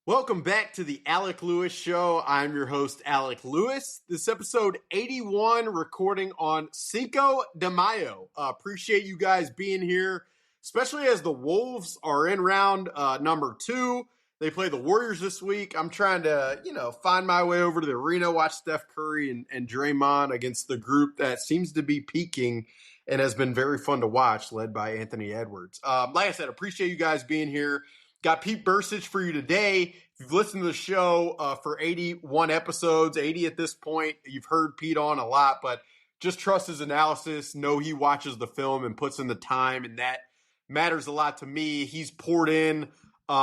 Welcome back to the Alec Lewis Show. I'm your host, Alec Lewis. This episode 81, recording on Cinco de Mayo. Appreciate you guys being here, especially as the Wolves are in round number 2. They play the Warriors this week. I'm trying to, find my way over to the arena, watch Steph Curry and Draymond against the group that seems to be peaking and has been very fun to watch, led by Anthony Edwards. Like I said, appreciate you guys being here. Got Pete Bercich for you today. If you've listened to the show for 81 episodes, 80 at this point, you've heard Pete on a lot, but just trust his analysis. Know he watches the film and puts in the time, and that matters a lot to me. He's poured in a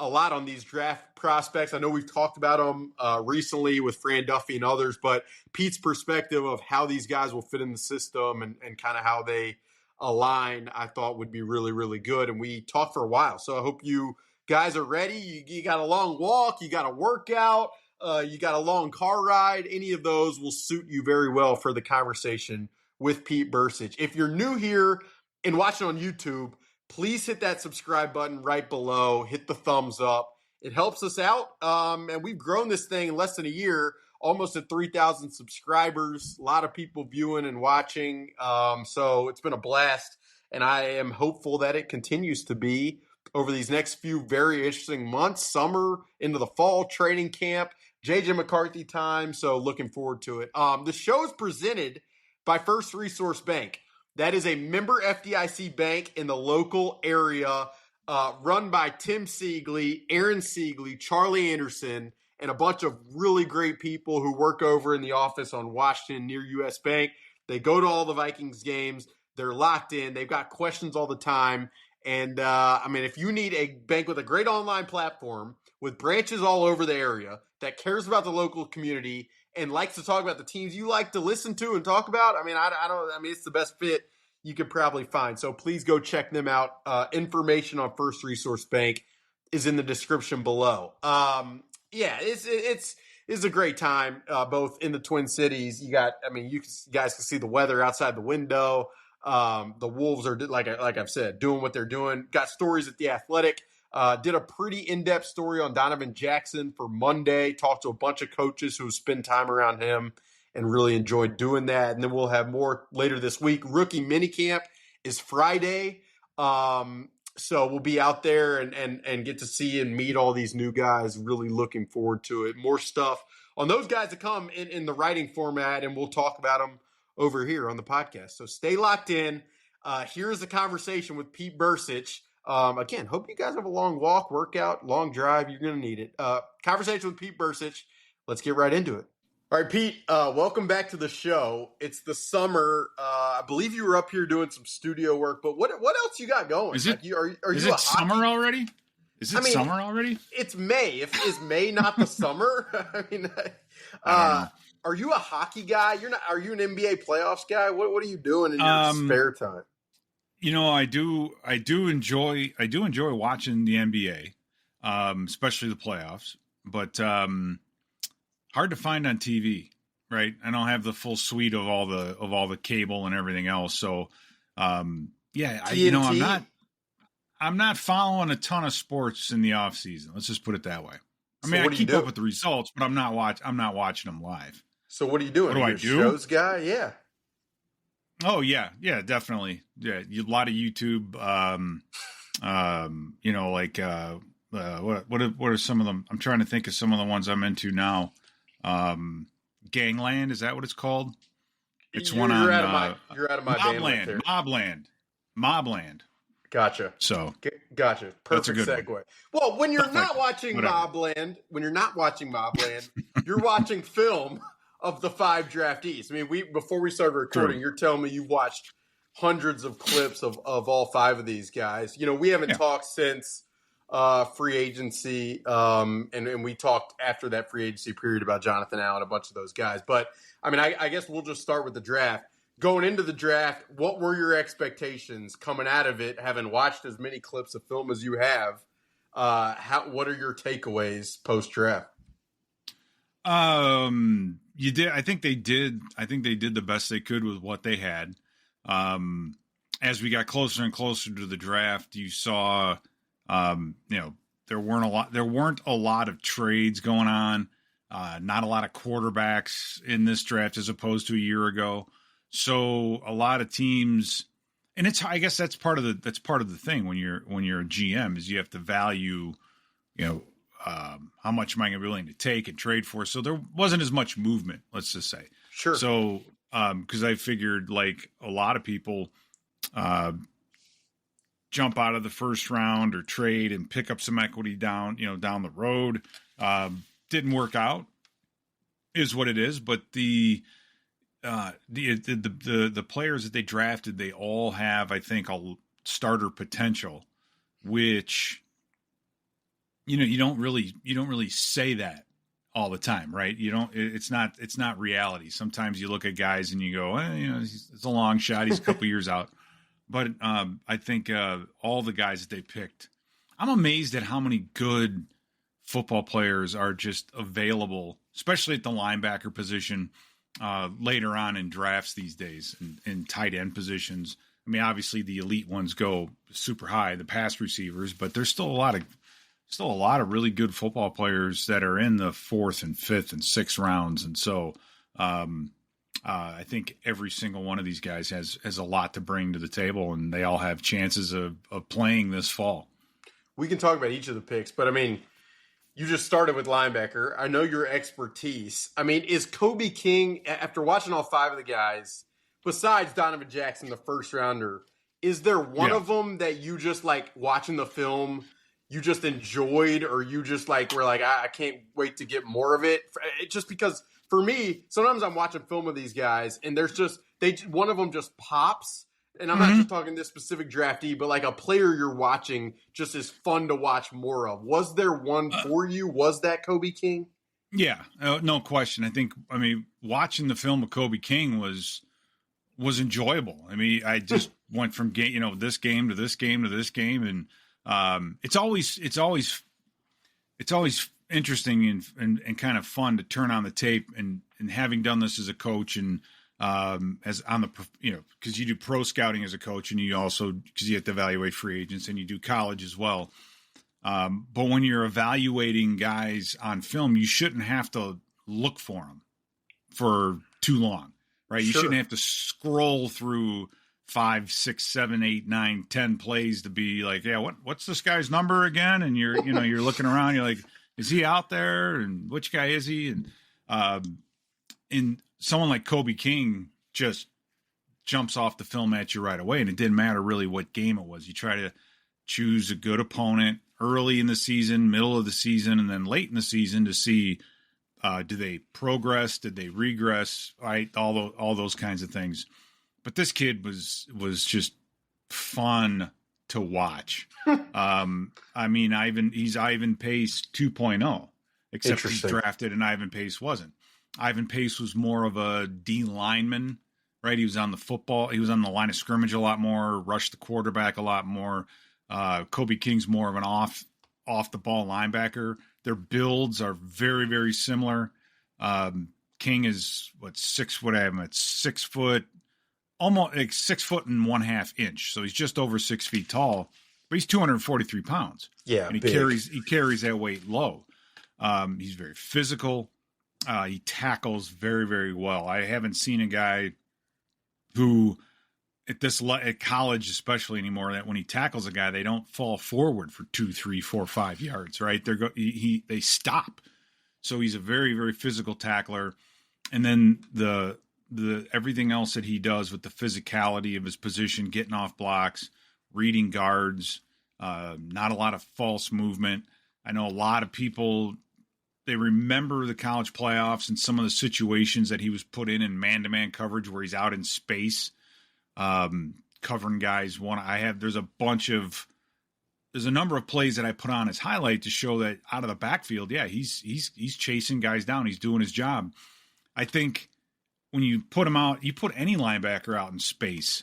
lot on these draft prospects. I know we've talked about them recently with Fran Duffy and others, but Pete's perspective of how these guys will fit in the system and kind of how they align, I thought would be really, really good. And we talked for a while. So I hope you guys are ready. You got a long walk, you got a workout, you got a long car ride. Any of those will suit you very well for the conversation with Pete Bercich. If you're new here and watching on YouTube, please hit that subscribe button right below. Hit the thumbs up. It helps us out. And we've grown this thing in less than a year, almost at 3,000 subscribers. A lot of people viewing and watching. So it's been a blast. And I am hopeful that it continues to be over these next few very interesting months, summer into the fall, training camp, JJ McCarthy time. So looking forward to it. The show is presented by First Resource Bank. That is a member FDIC bank in the local area, run by Tim Siegley, Aaron Siegley, Charlie Anderson, and a bunch of really great people who work over in the office on Washington near US Bank. They go to all the Vikings games. They're locked in. They've got questions all the time. And, if you need a bank with a great online platform with branches all over the area that cares about the local community and likes to talk about the teams you like to listen to and talk about, it's the best fit you could probably find. So please go check them out. Information on First Resource Bank is in the description below. It's a great time, both in the Twin Cities. You guys can see the weather outside the window. The Wolves are, like I've said, doing what they're doing. Got stories at The Athletic. Did a pretty in-depth story on Donovan Jackson for Monday. Talked to a bunch of coaches who spend time around him and really enjoyed doing that. And then we'll have more later this week. Rookie minicamp is Friday. So we'll be out there and get to see and meet all these new guys. Really looking forward to it. More stuff on those guys to come in the writing format, and we'll talk about them over here on the podcast. So stay locked in. Here's the conversation with Pete Bercich. Again, hope you guys have a long walk, workout, long drive. You're going to need it. Conversation with Pete Bercich. Let's get right into it. All right, Pete, welcome back to the show. It's the summer. I believe you were up here doing some studio work, but what else you got going? Is it, are is you it summer already? Is it summer already? It's May. Is May not the summer? Are you a hockey guy? You're not. Are you an NBA playoffs guy? What are you doing in your spare time? I do enjoy watching the NBA, especially the playoffs. But hard to find on TV, right? I don't have the full suite of all the cable and everything else. So, I'm not following a ton of sports in the off season. Let's just put it that way. I keep up with the results, but I'm not watching them live. So what are you doing? What do I do? Shows guy? Yeah. Oh yeah, definitely. Yeah, a lot of YouTube. What are some of them? I'm trying to think of some of the ones I'm into now. Gangland, is that what it's called? It's you're out of my Mobland. Gotcha. So gotcha. Perfect segue. One. Well, when you're not watching Mobland, you're watching film of the 5 draftees. Before we started recording, You're telling me you've watched hundreds of clips of all 5 of these guys. We haven't talked since free agency, and we talked after that free agency period about Jonathan Allen, a bunch of those guys. But I guess we'll just start with the draft. Going into the draft, what were your expectations coming out of it? Having watched as many clips of film as you have, what are your takeaways post draft? You did. I think they did the best they could with what they had. As we got closer and closer to the draft, you saw, there weren't a lot of trades going on. Not a lot of quarterbacks in this draft as opposed to a year ago. So a lot of teams, and I guess that's part of the thing when you're a GM is you have to value, how much am I going to be willing to take and trade for? So there wasn't as much movement, let's just say. Sure. So, because I figured like a lot of people jump out of the first round or trade and pick up some equity down the road. Didn't work out is what it is. But the players that they drafted, they all have, I think, a starter potential, which, you don't really say that all the time, right? It's not reality. Sometimes you look at guys and you go, it's a long shot. He's a couple years out. But I think all the guys that they picked, I'm amazed at how many good football players are just available, especially at the linebacker position later on in drafts these days and in tight end positions. I mean, obviously the elite ones go super high, the pass receivers, but there's still a lot of really good football players that are in the 4th and 5th and 6th rounds. And so I think every single one of these guys has a lot to bring to the table, and they all have chances of playing this fall. We can talk about each of the picks, but I mean, you just started with linebacker. I know your expertise. I mean, is Kobe King, after watching all 5 of the guys, besides Donovan Jackson, the first rounder, is there one of them that you just like watching the film, you just enjoyed, or you just like were like, I can't wait to get more of it? Just because for me, sometimes I'm watching film of these guys and there's just, one of them just pops. And I'm not just talking this specific draftee, but like a player you're watching just is fun to watch more of. Was there one for you? Was that Kobe King? Yeah, no question. I mean, watching the film of Kobe King was enjoyable. I mean, I just went from this game to this game to this game, and it's always interesting and kind of fun to turn on the tape and having done this as a coach and as on the because you do pro scouting as a coach and you also because you have to evaluate free agents and you do college as well. But when you're evaluating guys on film, you shouldn't have to look for them for too long, right? You shouldn't have to scroll through 5, 6, 7, 8, 9, 10 plays to be like, yeah, what's this guy's number again? And you're looking around, you're like, is he out there? And which guy is he? And someone like Kobe King just jumps off the film at you right away. And it didn't matter really what game it was. You try to choose a good opponent early in the season, middle of the season, and then late in the season to see, do they progress? Did they regress? Right. All those kinds of things. But this kid was just fun to watch. I mean, he's Ivan Pace 2.0, except he's drafted and Ivan Pace wasn't. Ivan Pace was more of a D lineman, right? He was on the line of scrimmage a lot more, rushed the quarterback a lot more. Kobe King's more of an off the ball linebacker. Their builds are very, very similar. King is 6 foot. It's 6 foot, almost like 6 foot and 1/2 inch. So he's just over 6 feet tall, but he's 243 pounds. Yeah. And he carries that weight low. He's very physical. He tackles very, very well. I haven't seen a guy who at college, especially anymore, that when he tackles a guy, they don't fall forward for 2, 3, 4, 5 yards, right? They stop. So he's a very, very physical tackler. And then the everything else that he does with the physicality of his position, getting off blocks, reading guards, not a lot of false movement. I know a lot of people, they remember the college playoffs and some of the situations that he was put in man-to-man coverage where he's out in space, covering guys. There's a number of plays that I put on as highlight to show that out of the backfield, yeah, he's chasing guys down. He's doing his job. I think when you put him out, you put any linebacker out in space,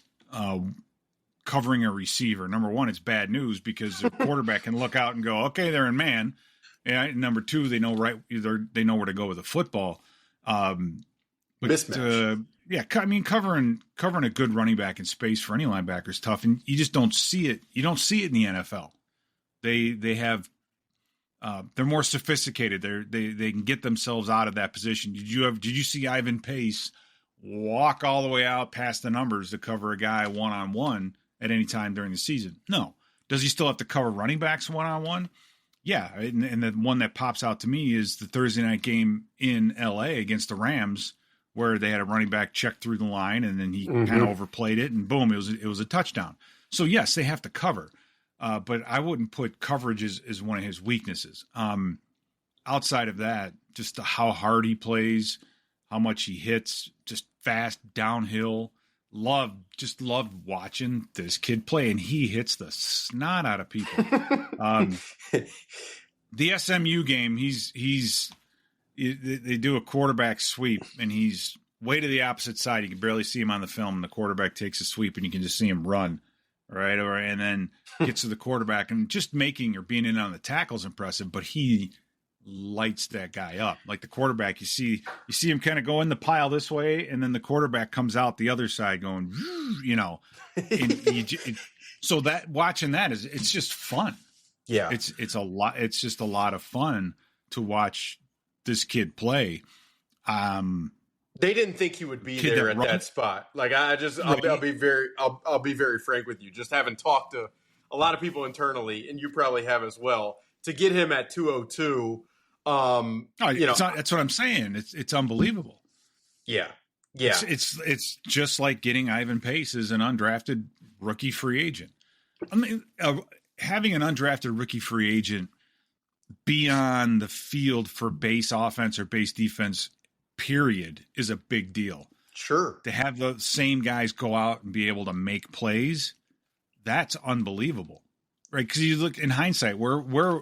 covering a receiver. Number one, it's bad news because the quarterback can look out and go, okay, they're in man. Yeah. Number two, they know they know where to go with the football. Mismatch. I mean, covering a good running back in space for any linebacker is tough, and you just don't see it. You don't see it in the NFL. They have they're more sophisticated. They can get themselves out of that position. Did you see Ivan Pace walk all the way out past the numbers to cover a guy one-on-one at any time during the season? No. Does he still have to cover running backs one-on-one? Yeah. And the one that pops out to me is the Thursday night game in LA against the Rams, where they had a running back check through the line and then he kind of overplayed it and boom, it was a touchdown. So yes, they have to cover. But I wouldn't put coverage as one of his weaknesses. Outside of that, just how hard he plays, how much he hits, just fast downhill. Love watching this kid play, and he hits the snot out of people. The SMU game, they do a quarterback sweep, and he's way to the opposite side. You can barely see him on the film, and the quarterback takes a sweep, and you can just see him run. Right. And then gets to the quarterback, and just making or being in on the tackle is impressive, but he lights that guy up. Like the quarterback, you see him kind of go in the pile this way, and then the quarterback comes out the other side going, so that watching that it's just fun. Yeah. It's a lot. It's just a lot of fun to watch this kid play. They didn't think he would be there at that spot. Like I'll be very frank with you. Just having talked to a lot of people internally, and you probably have as well, to get him at 202. That's what I'm saying. It's unbelievable. Yeah. It's just like getting Ivan Pace as an undrafted rookie free agent. I mean, having an undrafted rookie free agent be on the field for base offense or base defense, period, is a big deal. Sure. To have the same guys go out and be able to make plays, that's unbelievable. Right? Because you look in hindsight, where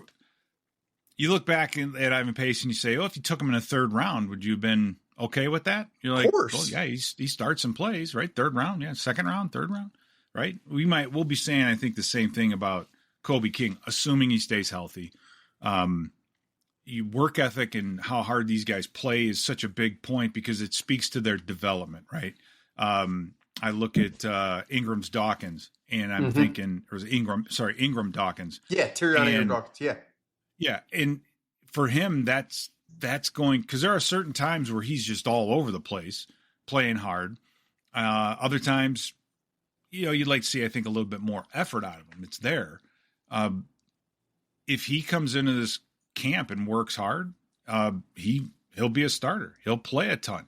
you look back at Ivan Pace and you say, if you took him in the third round, would you have been okay with that? You're like, well, yeah, he starts and plays, right? Third round, yeah, second round, third round, right? We'll be saying, I think, the same thing about Kobe King, assuming he stays healthy. Work ethic and how hard these guys play is such a big point because it speaks to their development, right? I look at Ingram's Dawkins, and I'm thinking, or was it Ingram Dawkins. Yeah, Ingram Dawkins, yeah. Yeah, and for him, that's going, because there are certain times where he's just all over the place, playing hard. Other times, you'd like to see, I think, a little bit more effort out of him. It's there. If he comes into this camp and works hard, he'll be a starter. He'll play a ton.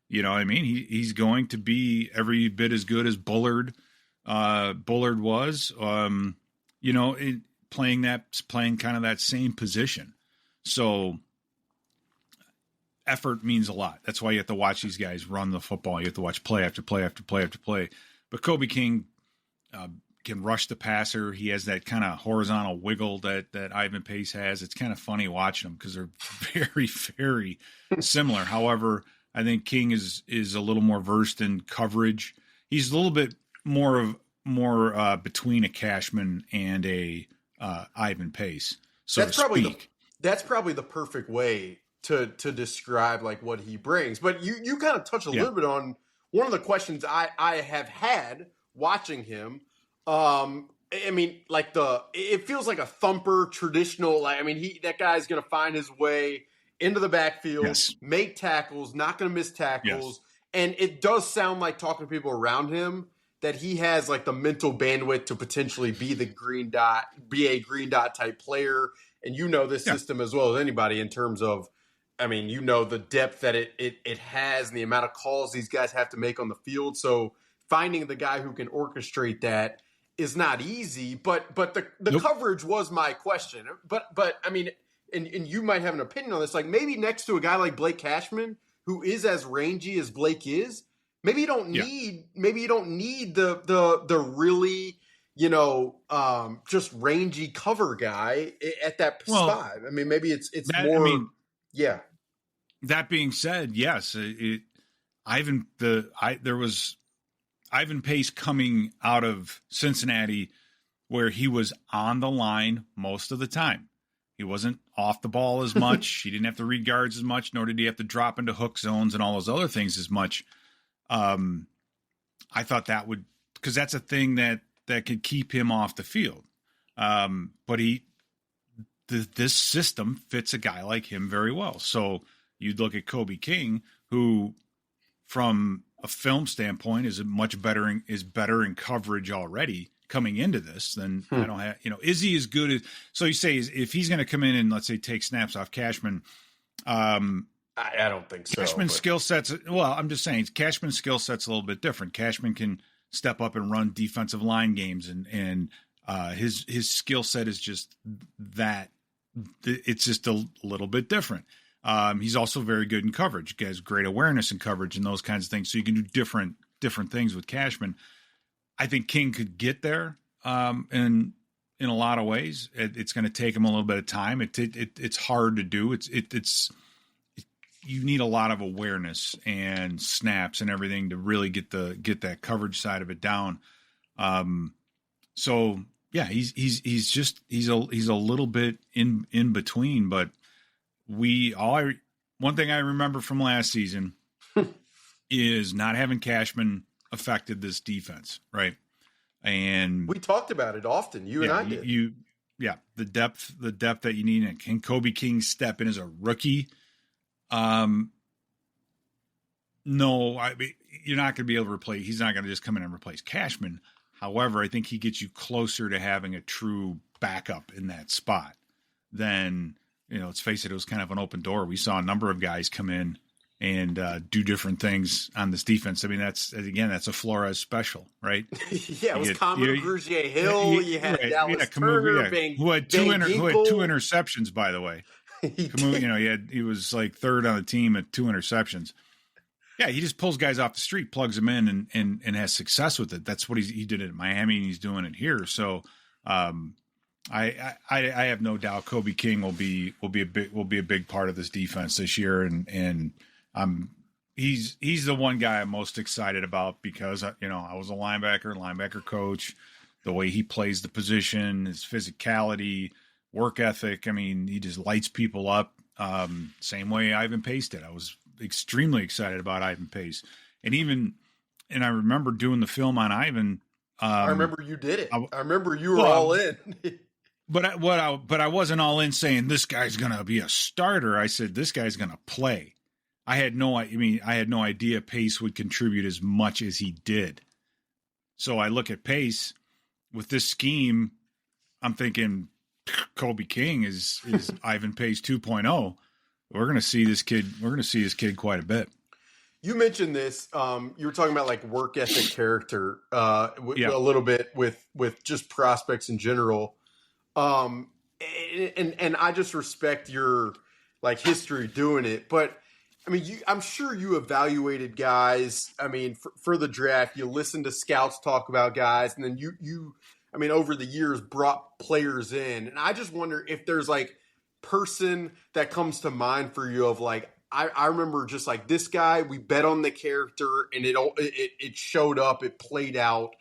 You know what I mean? He's going to be every bit as good as Bullard was. Playing kind of that same position. So effort means a lot. That's why you have to watch these guys run the football. You have to watch play after play after play after play. But Kobe King can rush the passer. He has that kind of horizontal wiggle that Ivan Pace has. It's kind of funny watching them because they're very, very similar. However, I think King is a little more versed in coverage. He's a little bit more between a Cashman and a Ivan Pace. So that's probably the perfect way to describe like what he brings. But you kind of touch a little bit on one of the questions I have had watching him. It feels like a thumper, traditional. That guy's going to find his way into the backfield, make tackles, not going to miss tackles. And it does sound like, talking to people around him, that he has like the mental bandwidth to potentially be a green dot type player. And this system as well as anybody in terms of, the depth that it has and the amount of calls these guys have to make on the field. So finding the guy who can orchestrate that is not easy, but the coverage was my question. And you might have an opinion on this, like maybe next to a guy like Blake Cashman, who is as rangy as Blake is, maybe you don't need the really, just rangy cover guy at that spot. Maybe it's that, more. That being said, yes, there was Ivan Pace coming out of Cincinnati where he was on the line most of the time. He wasn't off the ball as much. He didn't have to read guards as much, nor did he have to drop into hook zones and all those other things as much. I thought that would, because that's a thing that could keep him off the field. But this system fits a guy like him very well. So you'd look at Kobe King, who from a film standpoint is better in coverage already coming into this than I don't have, is he as good as, so you say if he's going to come in and let's say take snaps off Cashman, I don't think so. Cashman's skill sets. Well, I'm just saying Cashman's skill set's a little bit different. Cashman can step up and run defensive line games and his skill set is just that it's just a little bit different. He's also very good in coverage. He has great awareness in coverage and those kinds of things. So you can do different things with Cashman. I think King could get there in a lot of ways. It's going to take him a little bit of time. It's hard to do. You need a lot of awareness and snaps and everything to really get that coverage side of it down. So yeah, he's a little bit in between, but one thing I remember from last season is not having Cashman affected this defense, right? And we talked about it often. You and I did. The depth that you need. And can Kobe King step in as a rookie? No, you're not going to be able to replace. He's not going to just come in and replace Cashman. However, I think he gets you closer to having a true backup in that spot. Then, let's face it, it was kind of an open door. We saw a number of guys come in and do different things on this defense. I mean, that's a Flores special, right? Yeah, it was Common Brugier Hill. You had Dallas Turner, who had two interceptions, by the way. He was like third on the team at 2 interceptions. Yeah, he just pulls guys off the street, plugs them in, and has success with it. That's what he did at Miami, and he's doing it here. So, I have no doubt Kobe King will be a big part of this defense this year, and he's the one guy I'm most excited about because I was a linebacker coach. The way he plays the position, his physicality, work ethic. I mean, he just lights people up. Same way Ivan Pace did. I was extremely excited about Ivan Pace, and I remember doing the film on Ivan. I remember you did it. I remember you were all in. But I wasn't all in saying this guy's going to be a starter. I said this guy's going to play. I had no idea Pace would contribute as much as he did. So I look at Pace with this scheme. I'm thinking Kobe King is Ivan Pace 2.0. We're going to see this kid. We're going to see this kid quite a bit. You mentioned this. You were talking about like work ethic, character, a little bit with just prospects in general. And I just respect your like history doing it, but I mean, I'm sure you evaluated guys. I mean, for the draft, you listened to scouts talk about guys, and then you over the years brought players in, and I just wonder if there's like person that comes to mind for you of like, I remember just like this guy, we bet on the character and it showed up, it played out.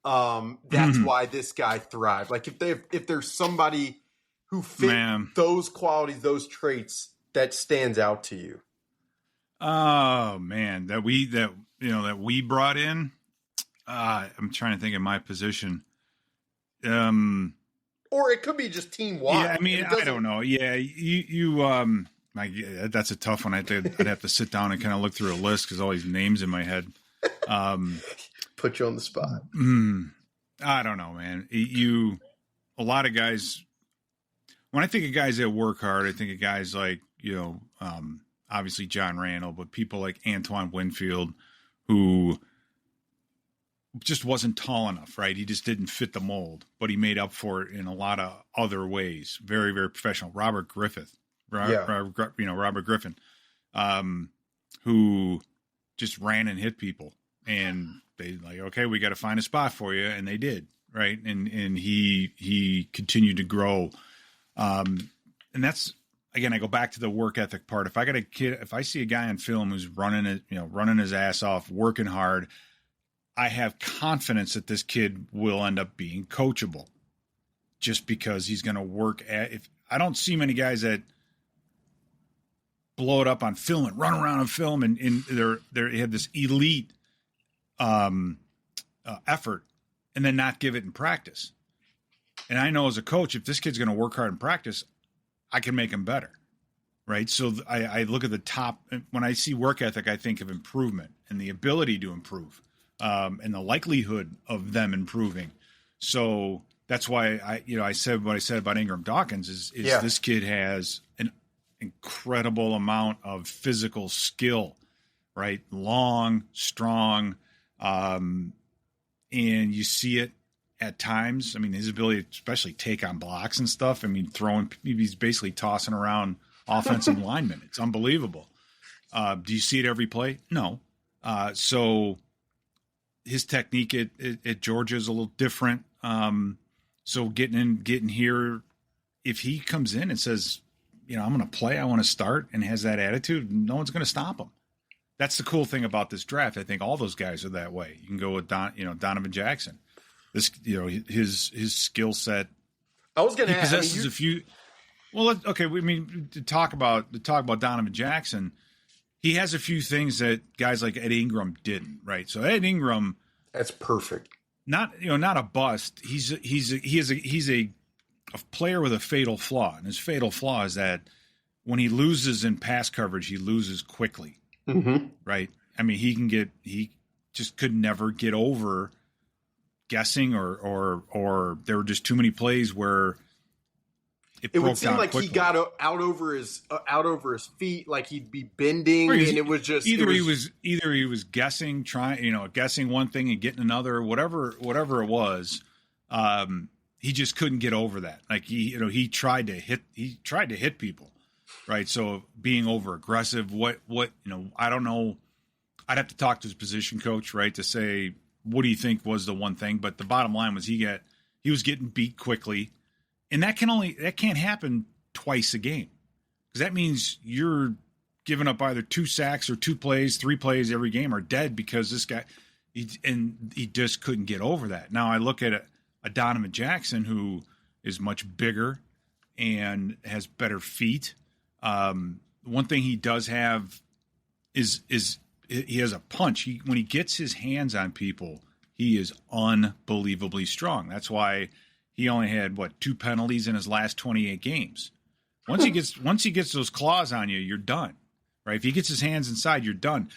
That's why this guy thrived. Like if there's somebody who fit those qualities, those traits that stands out to you. Oh man, that we brought in. I'm trying to think of my position. Or it could be just team wide. Yeah, I mean, I don't know. Yeah, that's a tough one. I'd have to sit down and kind of look through a list because all these names in my head. Put you on the spot. I don't know, man. A lot of guys. When I think of guys that work hard, I think of guys like obviously John Randall, but people like Antoine Winfield, who just wasn't tall enough, right? He just didn't fit the mold, but he made up for it in a lot of other ways. Very, very professional. Robert Griffin, who just ran and hit people, and they like, okay, we got to find a spot for you, and they did, right? And he continued to grow, and that's. Again, I go back to the work ethic part. If I see a guy on film who's running his ass off, working hard, I have confidence that this kid will end up being coachable just because he's going to work I don't see many guys that blow it up on film and run around on film and they have this elite effort and then not give it in practice. And I know as a coach, if this kid's going to work hard in practice, I can make him better. Right. So I look at the top. When I see work ethic, I think of improvement and the ability to improve, and the likelihood of them improving. So that's why I said what I said about Ingram Dawkins is this kid has an incredible amount of physical skill, right? Long, strong, and you see it at times. I mean, his ability to especially take on blocks and stuff. I mean, he's basically tossing around offensive linemen. It's unbelievable. Do you see it every play? No. So his technique at Georgia is a little different. So getting here, if he comes in and says, I'm going to play, I want to start, and has that attitude, no one's going to stop him. That's the cool thing about this draft. I think all those guys are that way. You can go with Donovan Jackson. This, his skill set. I was going to ask. Possesses a few. Well, okay. I mean, to talk about Donovan Jackson, he has a few things that guys like Ed Ingram didn't. Right. So Ed Ingram, that's perfect. Not a bust. He's a player with a fatal flaw, and his fatal flaw is that when he loses in pass coverage, he loses quickly. Mm-hmm. Right. I mean, he just could never get over guessing or there were just too many plays where it would seem like quickly. He got out over his feet, like he'd be bending, and it was just either he was guessing, guessing one thing and getting another, whatever it was. He just couldn't get over that. Like he tried to hit people, right? So being over aggressive, I don't know. I'd have to talk to his position coach, right, to say what do you think was the one thing. But the bottom line was he was getting beat quickly. And that can't happen twice a game, because that means you're giving up either 2 sacks or 2 plays, 3 plays every game are dead because this guy, he just couldn't get over that. Now I look at a Donovan Jackson who is much bigger and has better feet. One thing he does have is he has a punch. When he gets his hands on people, he is unbelievably strong. That's why he only had 2 penalties in his last 28 games. Once he gets those claws on you, you're done, right? If he gets his hands inside, you're done.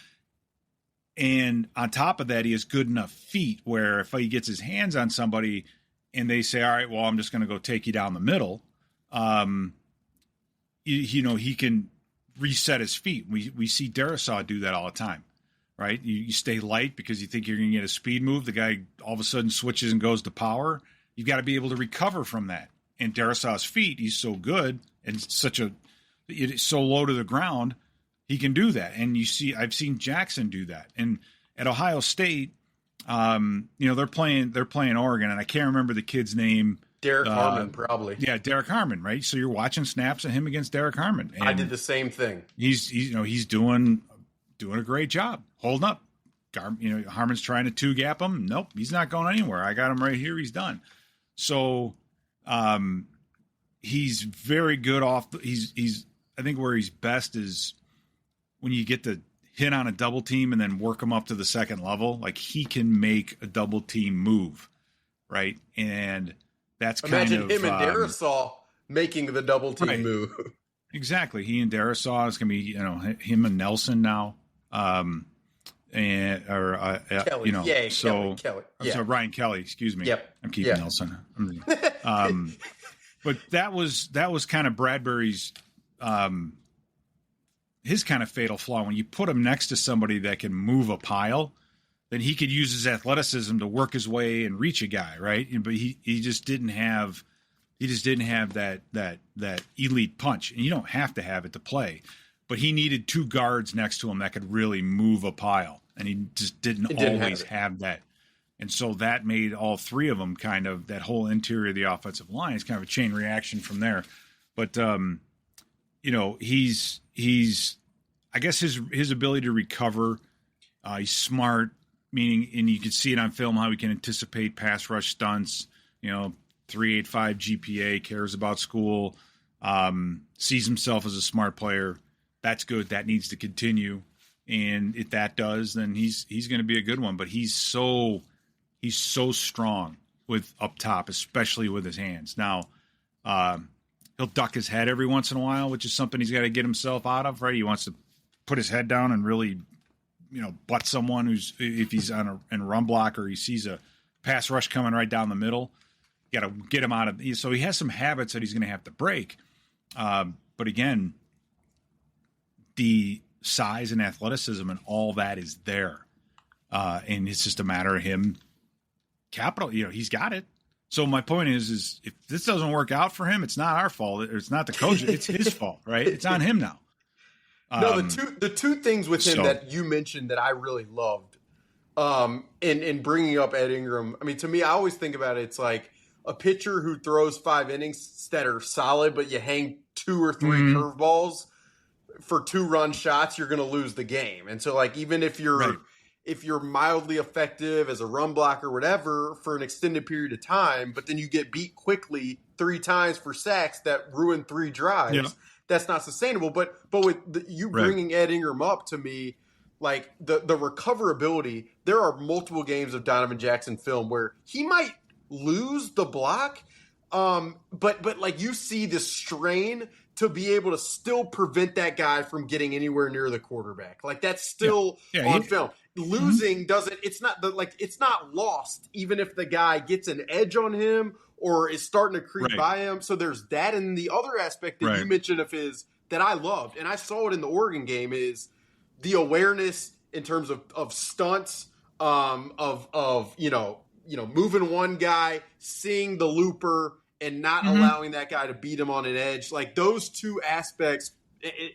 And on top of that, he has good enough feet where if he gets his hands on somebody and they say, all right, well, I'm just going to go take you down the middle, he can reset his feet. We see Darisaw do that all the time, right? You stay light because you think you're going to get a speed move. The guy all of a sudden switches and goes to power. You've got to be able to recover from that. And Darisaw's feet, he's so good and it's so low to the ground, he can do that. And I've seen Jackson do that. And at Ohio State, they're playing Oregon, and I can't remember the kid's name. Derek Harmon, probably. Yeah, Derek Harmon, right? So you're watching snaps of him against Derek Harmon. And I did the same thing. He's doing a great job holding up. Harmon's trying to 2-gap him. Nope, he's not going anywhere. I got him right here. He's done. So, he's very good off. I think where he's best is when you get to hit on a double team and then work him up to the second level. Like he can make a double team move, right? And that's imagine him and Darisaw making the double team move. Exactly. He and Darisaw is going to be, him and Nelson now. Kelly. Kelly. Yeah. So Ryan Kelly, excuse me. Yep. I'm keeping Nelson. But that was kind of Bradbury's, his kind of fatal flaw. When you put him next to somebody that can move a pile, then he could use his athleticism to work his way and reach a guy, right? But he just didn't have that elite punch, and you don't have to have it to play. But he needed 2 guards next to him that could really move a pile, and he just didn't always have that. And so that made all 3 of them kind of that whole interior of the offensive line. It's kind of a chain reaction from there. But he's I guess his ability to recover. He's smart, meaning, and you can see it on film how he can anticipate pass rush stunts. 3.85 GPA, cares about school, sees himself as a smart player. That's good. That needs to continue. And if that does, then he's going to be a good one. But he's so strong with up top, especially with his hands. Now, he'll duck his head every once in a while, which is something he's got to get himself out of, right? He wants to put his head down and really, butt someone if he's in a run block or he sees a pass rush coming right down the middle. You got to get him out of. So he has some habits that he's going to have to break. But again, the size and athleticism and all that is there. And it's just a matter of him he's got it. So my point is if this doesn't work out for him, it's not our fault. It's not the coach. It's his fault, right? It's on him now. No, the two things with him that you mentioned that I really loved, in bringing up Ed Ingram. I mean, to me, I always think about it. It's like a pitcher who throws 5 innings that are solid, but you hang 2 or 3 curveballs for 2-run shots, you're going to lose the game. And so, like, even if you're mildly effective as a run blocker or whatever for an extended period of time, but then you get beat quickly 3 times for sacks that ruin 3 drives, that's not sustainable. But with you bringing Ed Ingram up, to me, like the recoverability, there are multiple games of Donovan Jackson film where he might lose the block, but like you see the strain to be able to still prevent that guy from getting anywhere near the quarterback. Like that's still on film. Losing doesn't, it's not lost, even if the guy gets an edge on him or is starting to creep by him. So there's that. And the other aspect that you mentioned of his that I loved, and I saw it in the Oregon game, is the awareness in terms of stunts, of moving one guy, seeing the looper, and not allowing that guy to beat him on an edge. Like those two aspects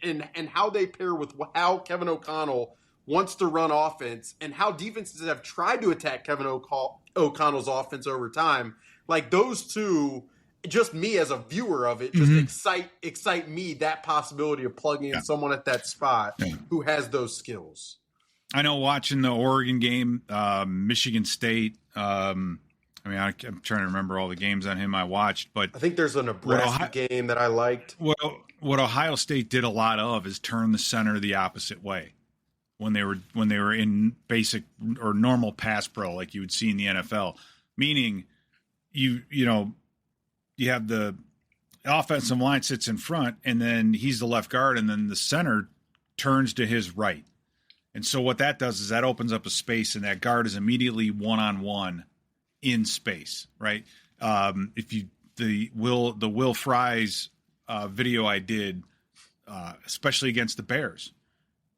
and how they pair with how Kevin O'Connell wants to run offense and how defenses have tried to attack Kevin O'Connell's offense over time. Like those two, just me as a viewer of it, just excite me, that possibility of plugging in someone at that spot who has those skills. I know watching the Oregon game, Michigan State, I'm trying to remember all the games on him I watched, but I think there's a Nebraska game that I liked. Well, what Ohio State did a lot of is turn the center the opposite way when they were in basic or normal pass pro, like you would see in the NFL. Meaning, you have the offensive line sits in front, and then he's the left guard, and then the center turns to his right. And so what that does is that opens up a space, and that guard is immediately one-on-one in space, right? The Will Fries video I did, especially against the Bears,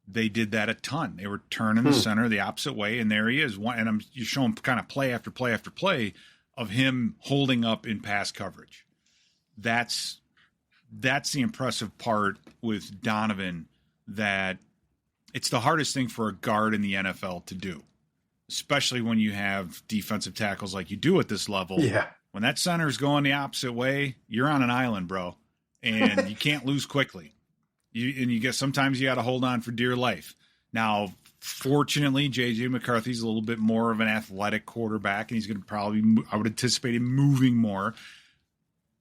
they did that a ton. They were turning the center the opposite way, and there he is. And you show him kind of play after play after play of him holding up in pass coverage. That's the impressive part with Donovan, that it's the hardest thing for a guard in the NFL to do, especially when you have defensive tackles like you do at this level. Yeah. When that center is going the opposite way, you're on an island, bro, and you can't lose quickly. Sometimes you got to hold on for dear life. Now, fortunately, J.J. McCarthy's a little bit more of an athletic quarterback, and he's going to probably, I would anticipate him moving more.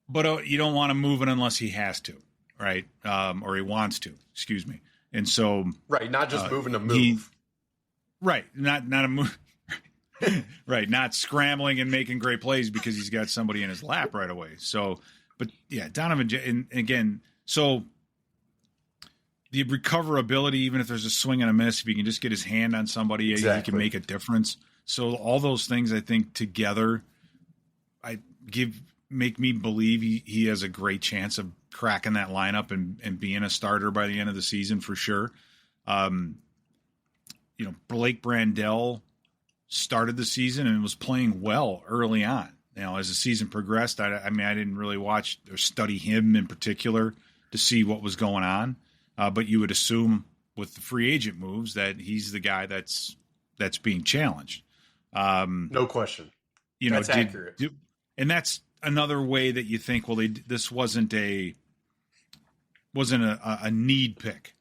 But you don't want to move it unless he has to, right? Or he wants to, excuse me. And so, not just moving to move. Not a move. Right, not scrambling and making great plays because he's got somebody in his lap right away. So, but yeah, Donovan, and again, so the recoverability, even if there's a swing and a miss, if he can just get his hand on somebody, he can make a difference. So all those things, I think, together, make me believe he has a great chance of cracking that lineup and being a starter by the end of the season for sure. Blake Brandel started the season and was playing well early on. As the season progressed, I didn't really watch or study him in particular to see what was going on. But you would assume with the free agent moves that he's the guy that's being challenged. No question. That's accurate. And that's another way that you think, well, this wasn't a need pick,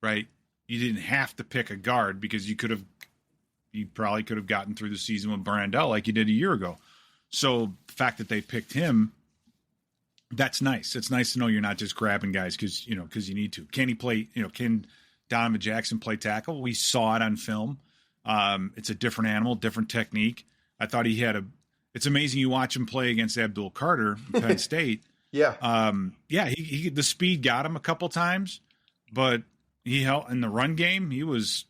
right? You didn't have to pick a guard because you probably could have gotten through the season with Brandel like you did a year ago. So the fact that they picked him, that's nice. It's nice to know you're not just grabbing guys because you need to. Can he play? Can Donovan Jackson play tackle? We saw it on film. It's a different animal, different technique. I thought he had it's amazing you watch him play against Abdul Carter in Penn State. Yeah. Yeah, he the speed got him a couple times, but he held in the run game. He was.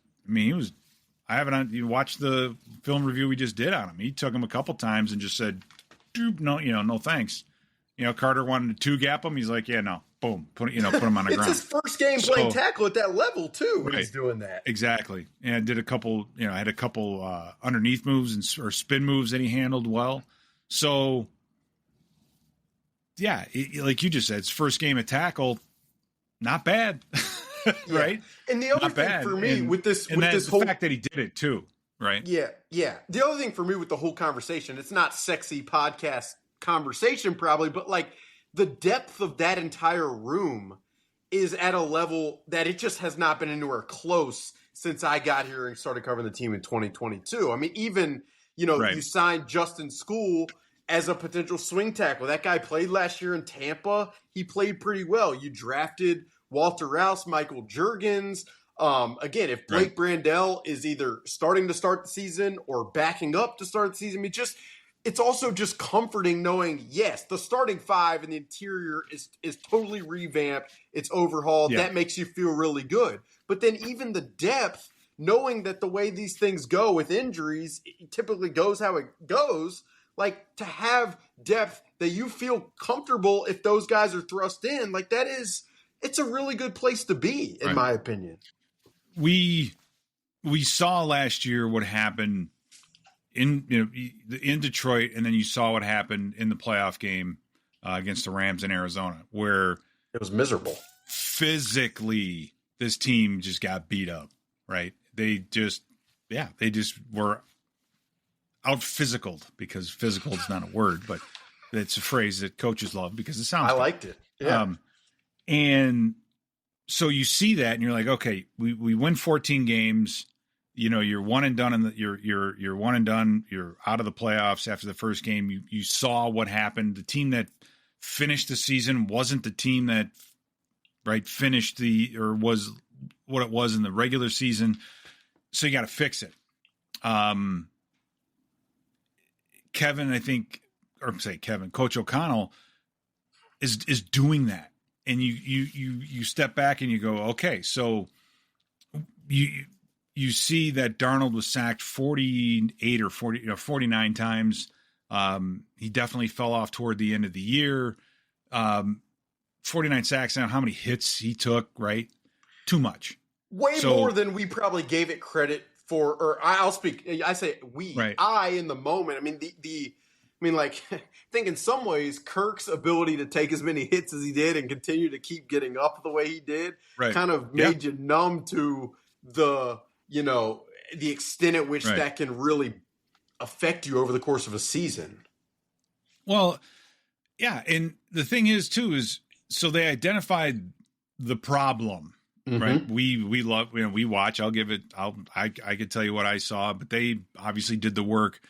I haven't. You watched the film review we just did on him. He took him a couple times and just said, "No, no thanks." Carter wanted to two gap him. He's like, "Yeah, no." Boom, put him on the it's ground. It's his first game playing tackle at that level too. When he's doing that, exactly. And did a couple. Had a couple underneath moves or spin moves that he handled well. So, yeah, like you just said, it's first game at tackle, not bad, right? And the other thing for me with this whole fact that he did it too, right? Yeah. The other thing for me with the whole conversation, it's not sexy podcast conversation probably, but like the depth of that entire room is at a level that it just has not been anywhere close since I got here and started covering the team in 2022. I mean, even, you signed Justin School as a potential swing tackle. That guy played last year in Tampa. He played pretty well. You drafted Walter Rouse, Michael Juergens. Again, if Blake Brandel is either starting to start the season or backing up to start the season, I mean, it's also just comforting knowing, yes, the starting five and the interior is totally revamped. It's overhauled. Yeah. That makes you feel really good. But then even the depth, knowing that the way these things go with injuries, it typically goes how it goes, like to have depth that you feel comfortable if those guys are thrust in, like it's a really good place to be, in my opinion. We saw last year what happened in Detroit, and then you saw what happened in the playoff game against the Rams in Arizona, where it was miserable. Physically, this team just got beat up, right? They just were out physicaled, because physical is not a word, but it's a phrase that coaches love because it sounds I liked it. Yeah. And so you see that and you're like, okay, we win 14 games. You're one and done you're one and done. You're out of the playoffs after the first game. You saw what happened. The team that finished the season wasn't the team that finished was what it was in the regular season. So you got to fix it. Coach O'Connell is doing that. And you step back and you go, okay, so you see that Darnold was sacked 48 or 49 times. He definitely fell off toward the end of the year. 49 sacks. Now, how many hits he took, right? Too much. Way more than we probably gave it credit for, or I'll speak, I say we, I in the moment. I mean, I think in some ways Kirk's ability to take as many hits as he did and continue to keep getting up the way he did kind of made you numb to the extent at which that can really affect you over the course of a season. Well, yeah. And the thing is too, so they identified the problem, right? We love, we watch, I could tell you what I saw, but they obviously did the work,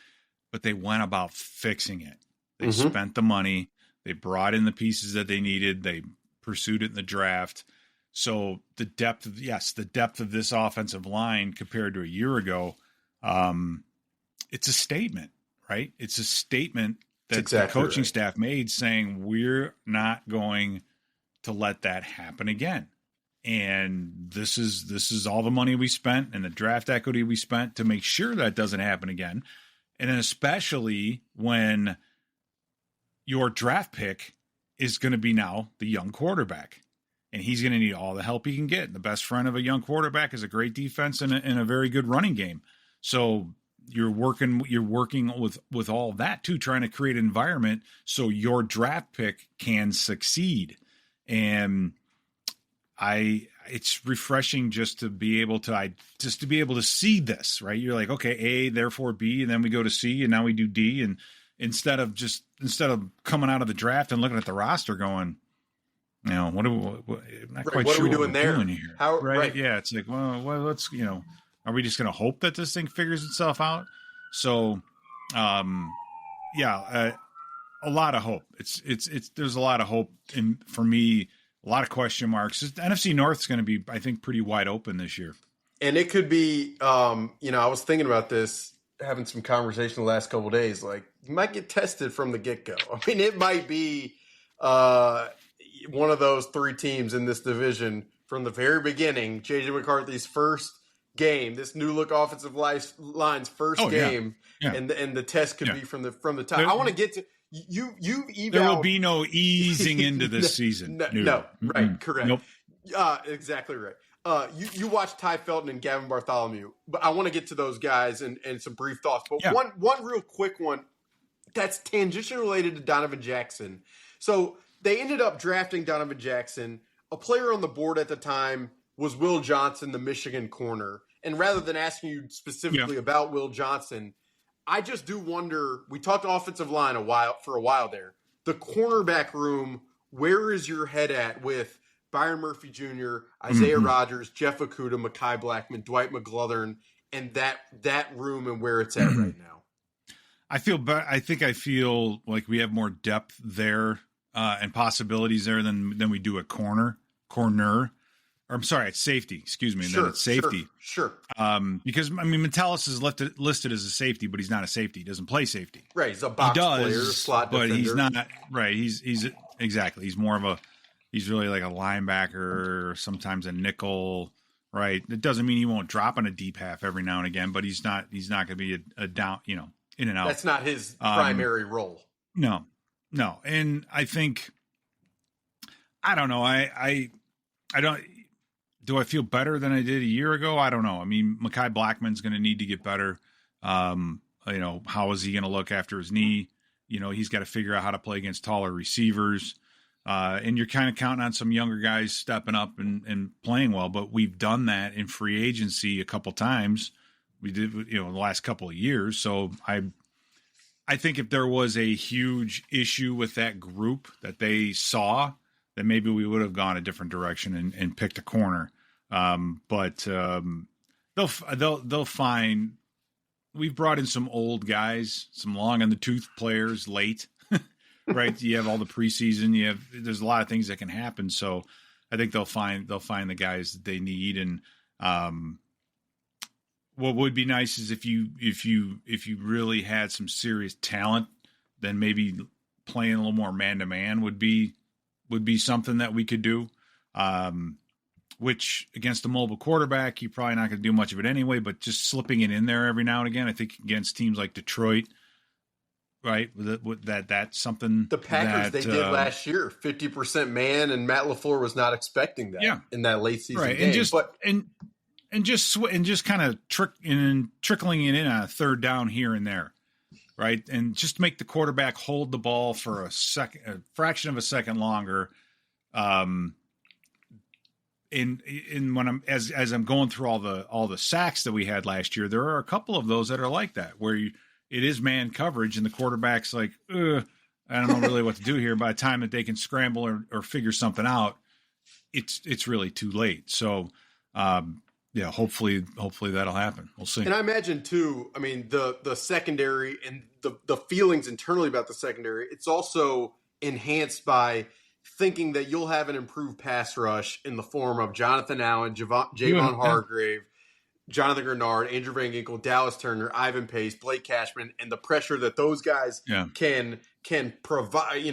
but they went about fixing it. They spent the money. They brought in the pieces that they needed. They pursued it in the draft. So the depth of this offensive line compared to a year ago, it's a statement, right? It's a statement that the coaching staff made saying, we're not going to let that happen again. And this is all the money we spent and the draft equity we spent to make sure that doesn't happen again. And then especially when your draft pick is going to be now the young quarterback, and he's going to need all the help he can get. And the best friend of a young quarterback is a great defense and a very good running game. So you're working with all that too, trying to create an environment so your draft pick can succeed. And it's refreshing just to be able to see this, right? You're like, okay, A, therefore B, and then we go to C, and now we do D. And instead of coming out of the draft and looking at the roster going, what are we doing there? Doing here. Right? Yeah. It's like, well, let's, are we just going to hope that this thing figures itself out? So, a lot of hope. There's a lot of hope for me. A lot of question marks. The NFC North is going to be, I think, pretty wide open this year. And it could be, I was thinking about this, having some conversation the last couple of days. Like, you might get tested from the get-go. I mean, it might be, one of those three teams in this division from the very beginning. J.J. McCarthy's first game, this new look offensive line's first game, yeah. and the test could be from the top. I want to get to you. There will be no easing into this season. No, right, correct. Nope. Exactly right. You watched Ty Felton and Gavin Bartholomew, but I want to get to those guys and some brief thoughts. But one real quick one that's tangentially related to Donovan Jackson. So they ended up drafting Donovan Jackson. A player on the board at the time was Will Johnson, the Michigan corner. And rather than asking you specifically about Will Johnson, I just do wonder, we talked offensive line for a while there. The cornerback room, where is your head at with Byron Murphy Jr., Isaiah Rodgers, Jeff Okudah, Mekhi Blackman, Dwight McGlothern, and that room and where it's at right now? I feel like we have more depth there and possibilities there than we do at corner. Or I'm sorry, it's safety. Excuse me. Sure, it's safety. Sure. Because Metellus is listed as a safety, but he's not a safety. He doesn't play safety. Right. He's a box player, slot defender. But he's not right. He's exactly. He's more of he's really like a linebacker or sometimes a nickel. Right. It doesn't mean he won't drop on a deep half every now and again, but he's not going to be a down, in and out. That's not his primary role. No. And I think, I don't know. I don't. Do I feel better than I did a year ago? I don't know. I mean, Mekhi Blackman's going to need to get better. How is he going to look after his knee? He's got to figure out how to play against taller receivers. And you're kind of counting on some younger guys stepping up and playing well. But we've done that in free agency a couple times. We did, the last couple of years. So I think if there was a huge issue with that group that they saw, then maybe we would have gone a different direction and picked a corner. But they'll find. We've brought in some old guys, some long in the tooth players late, right? You have all the preseason. There's a lot of things that can happen. So I think they'll find the guys that they need. And what would be nice is if you really had some serious talent, then maybe playing a little more man to man would be something that we could do, which against a mobile quarterback, you're probably not going to do much of it anyway, but just slipping it in there every now and again. I think against teams like Detroit, right, that's something the Packers they did last year, 50% man, and Matt LaFleur was not expecting that in that late season game. And just kind of trickling it in on a third down here and there. Right. And just make the quarterback hold the ball for a fraction of a second longer. And when I'm going through all the sacks that we had last year, there are a couple of those that are like that, where it is man coverage and the quarterback's like, I don't know really what to do here. By the time that they can scramble or figure something out, it's really too late. So, hopefully that'll happen. We'll see. And I imagine too, the secondary and the feelings internally about the secondary, it's also enhanced by thinking that you'll have an improved pass rush in the form of Jonathan Allen, Javon Hargrave, Jonathan Grenard, Andrew Van Ginkel, Dallas Turner, Ivan Pace, Blake Cashman, and the pressure that those guys can provide,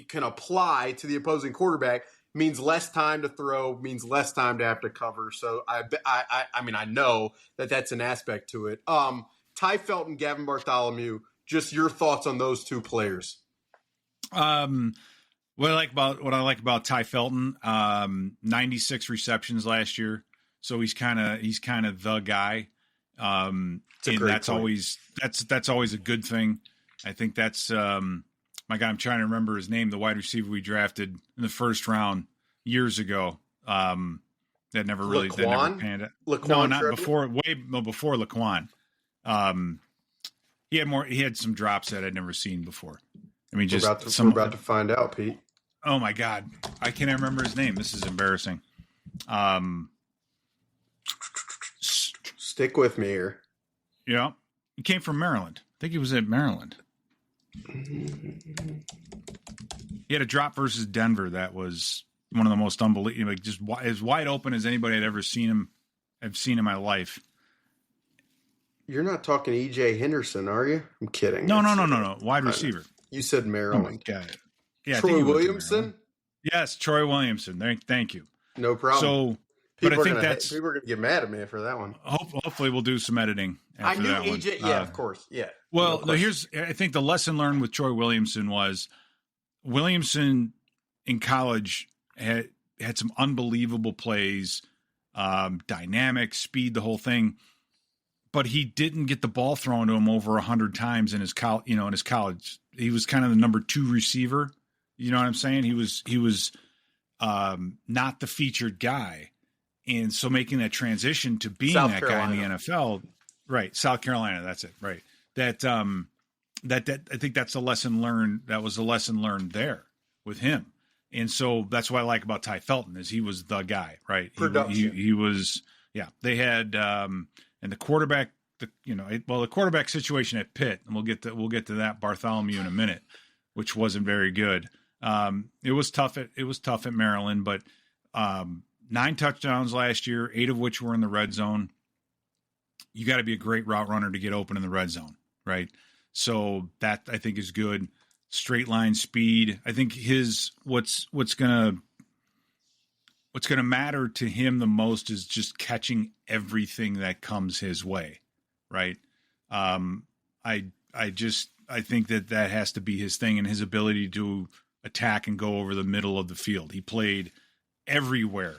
can apply to the opposing quarterback. Means less time to throw, means less time to have to cover. So I know that that's an aspect to it. Ty Felton, Gavin Bartholomew, just your thoughts on those two players. What I like about Ty Felton, 96 receptions last year. So he's kind of the guy. And that's always a good thing. I think that's, my God, I'm trying to remember his name, the wide receiver we drafted in the first round years ago. That never panned out. No, not before, before Laquan. He had some drops that I'd never seen before. We're about to find out, Pete. Oh my God. I can't remember his name. This is embarrassing. Stick with me here. Yeah. He came from Maryland. I think he was at Maryland. He had a drop versus Denver that was one of the most unbelievable, just as wide open as anybody I've ever seen in my life. You're not talking E.J. Henderson, are you? I'm kidding. No. Wide receiver. You said Maryland. Oh my God. Yeah, I think Troy he went to Williamson? Maryland. Yes, Troy Williamson. Thank you. No problem. So, but I think People are gonna get mad at me for that one. hopefully we'll do some editing I after knew that AJ. one. Yeah, of course. Yeah. Well, No, I think the lesson learned with Troy Williamson was Williamson in college had some unbelievable plays, dynamic, speed, the whole thing. But he didn't get the ball thrown to him over 100 times in his college. He was kind of the number 2 receiver. You know what I'm saying? He was not the featured guy. And so making that transition to being South that Carolina. guy in the NFL, right? South Carolina, that's it, right? That I think that's a lesson learned. That was a lesson learned there with him. And so that's what I like about Ty Felton is he was the guy, right? Production. He was, yeah. They had and the quarterback, the quarterback situation at Pitt, and we'll get to that Bartholomew in a minute, which wasn't very good. It was tough at Maryland, but 9 touchdowns last year, 8 of which were in the red zone. You got to be a great route runner to get open in the red zone, right? So that I think is good. Straight line speed. I think what's gonna matter to him the most is just catching everything that comes his way, right? I think that has to be his thing, and his ability to attack and go over the middle of the field. He played everywhere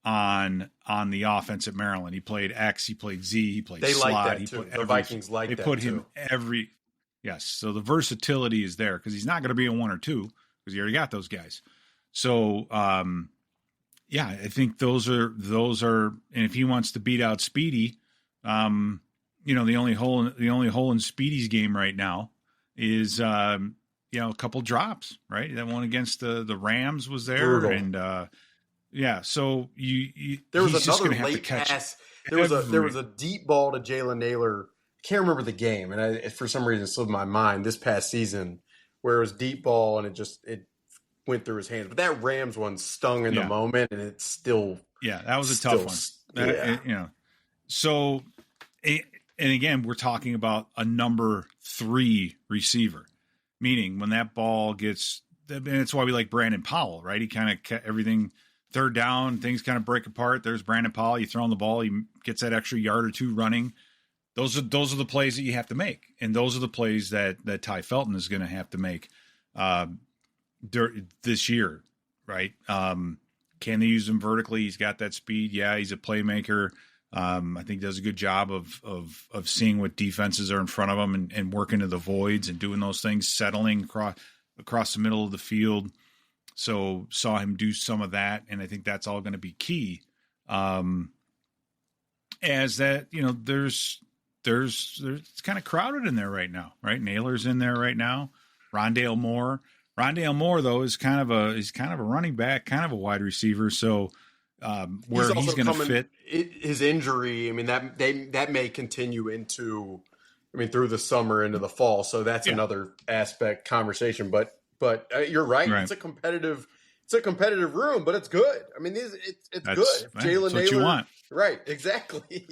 on the offense at Maryland. He played X, he played Z, he played slot. Like that too. The Vikings like that too. They put him every. Yes, so the versatility is there because he's not going to be a 1 or 2 because he already got those guys. So, yeah, I think those are, and if he wants to beat out Speedy, the only hole in Speedy's game right now is, a couple drops, right? That one against the Rams was there. Brutal. And, yeah, so there was another late pass. There was a deep ball to Jalen Naylor. Can't remember the game, and for some reason it slipped my mind this past season where it was deep ball and it went through his hands. But that Rams one stung in the moment, and it's still that was a tough one. So, and again, we're talking about a number 3 receiver, meaning when that ball gets, and it's why we like Brandon Powell, right? He kind of everything. Third down, things kind of break apart. There's Brandon Powell. You throw him the ball, he gets that extra yard or 2 running. Those are the plays that you have to make, and those are the plays that Ty Felton is going to have to make this year, right? Can they use him vertically? He's got that speed. Yeah, he's a playmaker. I think he does a good job of seeing what defenses are in front of him and working to the voids and doing those things, settling across the middle of the field. So saw him do some of that, and I think that's all going to be key. As that, it's kind of crowded in there right now, right? Naylor's in there right now. Rondale Moore, though, is kind of a running back, kind of a wide receiver. So where he's going to fit his injury, I mean that may continue into, through the summer into the fall. So that's another aspect conversation. But you're right. It's a competitive room, but it's good. It's good. Jalen Naylor, what you want. Right, exactly.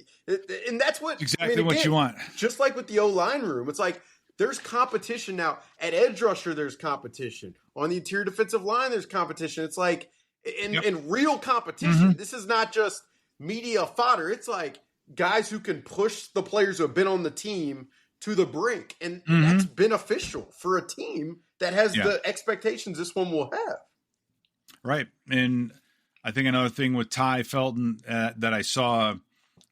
And that's what what you want. Just like with the O-line room, it's like there's competition now. At edge rusher, there's competition. On the interior defensive line, there's competition. It's like in real competition. Mm-hmm. This is not just media fodder. It's like guys who can push the players who have been on the team to the brink. And that's beneficial for a team that has the expectations this one will have. Right. And I think another thing with Ty Felton that I saw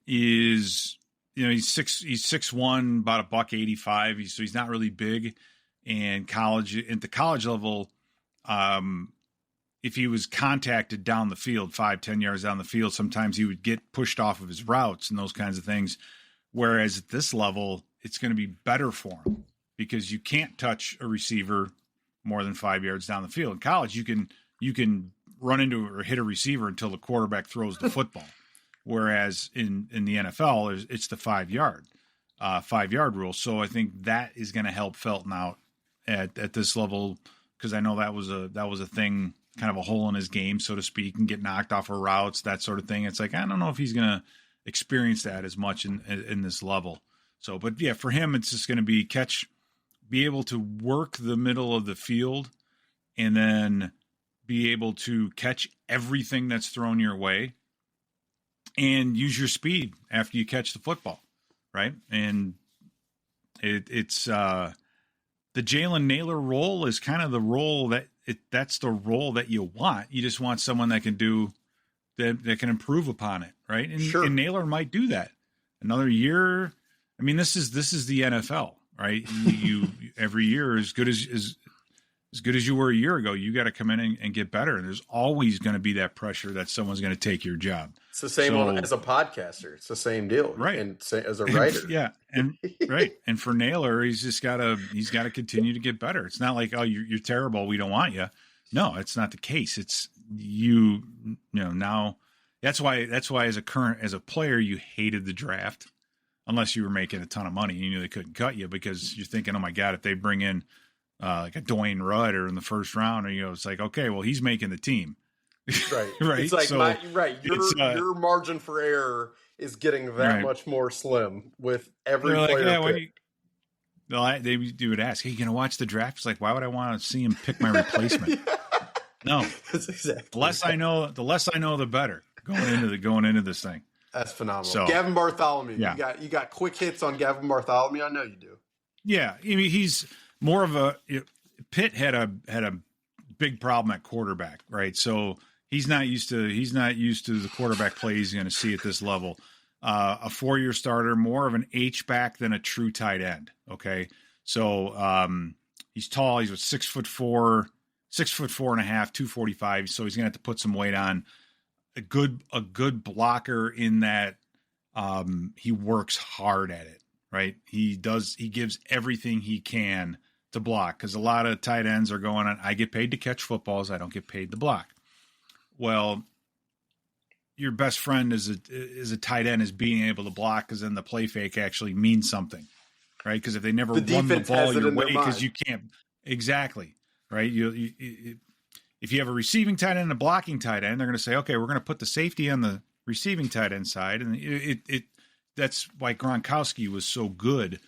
is, he's 6'1", about $185. So he's not really big. And at the college level, if he was contacted down the field, 5-10 yards down the field, sometimes he would get pushed off of his routes and those kinds of things. Whereas at this level, it's going to be better for him because you can't touch a receiver more than 5 yards down the field. In college, you can run into or hit a receiver until the quarterback throws the football. Whereas in the NFL, it's the 5 yard rule. So I think that is going to help Felton out at this level, because I know that was a thing, kind of a hole in his game, so to speak, and get knocked off of routes, that sort of thing. It's like, I don't know if he's going to experience that as much in this level. So, but yeah, for him, it's just going to be be able to work the middle of the field and then be able to catch everything that's thrown your way and use your speed after you catch the football, right? And it's the Jalen Nailor role is kind of the role that's the role that you want. You just want someone that can do that can improve upon it, right? And, Sure. and Nailor might do that. Another year. I mean, this is the NFL, right? You every year as good as you were a year ago, you got to come in and get better. And there's always going to be that pressure that someone's going to take your job. It's the same as a podcaster. It's the same deal, right? And as a writer, yeah, and right. And for Nailor, he's got to continue to get better. It's not like, oh, you're terrible, we don't want you. No, it's not the case. It's you know now. That's why as a player, you hated the draft, unless you were making a ton of money. You knew they couldn't cut you because you're thinking, oh my God, if they bring in like a Dwayne Rutter in the first round, or it's like, okay, well, he's making the team. Right. Right. It's like, so your margin for error is getting that much more slim with every player. They would ask, hey, you going to watch the draft? It's like, why would I want to see him pick my replacement? No. That's exactly. The less I know, the better going into this thing. That's phenomenal. So, Gavin Bartholomew. Yeah. You got quick hits on Gavin Bartholomew. I know you do. Yeah. I mean, he's more of a Pitt had a big problem at quarterback, right? So he's not used to the quarterback play he's going to see at this level. A 4-year starter, more of an H-back than a true tight end. Okay. So he's tall. He's 6'4", 6'4.5", 245. So he's going to have to put some weight on. A good blocker in that he works hard at it, right? He gives everything he can to block, because a lot of tight ends are going on, I get paid to catch footballs, I don't get paid to block. Well, your best friend is a tight end is being able to block, because then the play fake actually means something, right? Because if they never run the ball your way, because you can't exactly, right? If you have a receiving tight end and a blocking tight end, they're going to say, okay, we're going to put the safety on the receiving tight end side, and that's why Gronkowski was so good,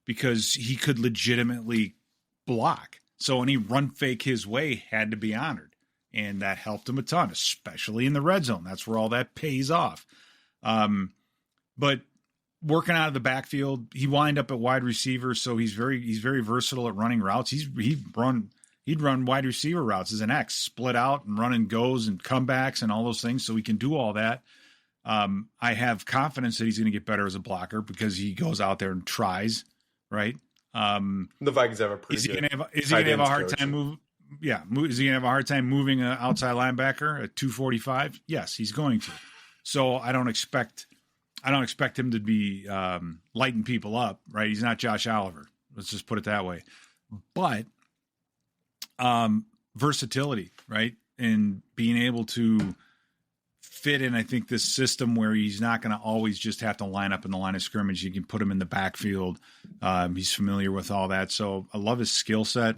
because he could legitimately block. So any run fake his way had to be honored. And that helped him a ton, especially in the red zone. That's where all that pays off. But working out of the backfield, he wind up at wide receiver. So he's very versatile at running routes. He'd run wide receiver routes as an X, split out and run and goes and comebacks and all those things. So he can do all that. I have confidence that he's going to get better as a blocker, because he goes out there and tries, right? The Vikings have a pretty Is he going to have a hard time moving? Yeah. Is he going to have a hard time moving an outside linebacker at 245? Yes, he's going to. So I don't expect him to be lighting people up, right? He's not Josh Oliver. Let's just put it that way. But versatility, right? And being able to fit in, I think, this system where he's not going to always just have to line up in the line of scrimmage. You can put him in the backfield. He's familiar with all that. So I love his skill set.